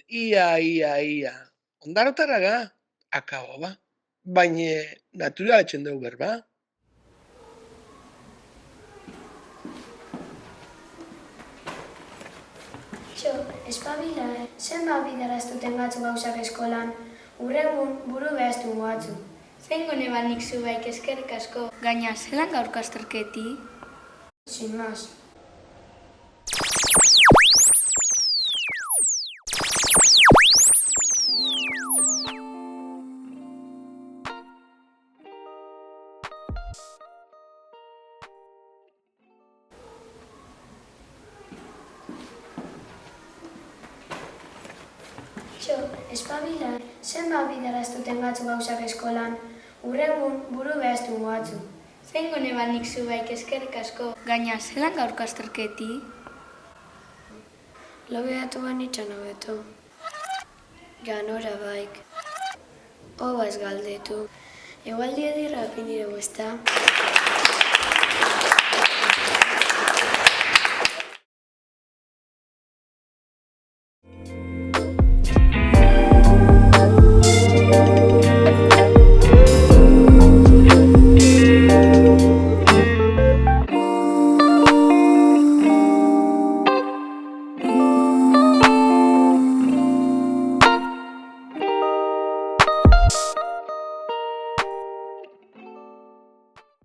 Ia. Ondarotaraga, akabo ba. Baina naturalatzen dugu berba. Txo, espabila, zenba bidaraztuten gatzu gauzak eskolan, urrengun buru behaztu goatzu. Zengo nebanik zubaik eskerrik asko, gaina zelan gaurko azterketi? Sin más. Txo, espabila, zenba bidaraztuten gatzu gauzak eskolan, urrengun buru behaztu goatzu. Zengo nebanik zubaik eskerrik asko, gaina zelan gaurko azterketi? Lo behatu banitxan hobeto. Ganora baik. Obaz galdetu. Igual diedirra pinireu, ezta?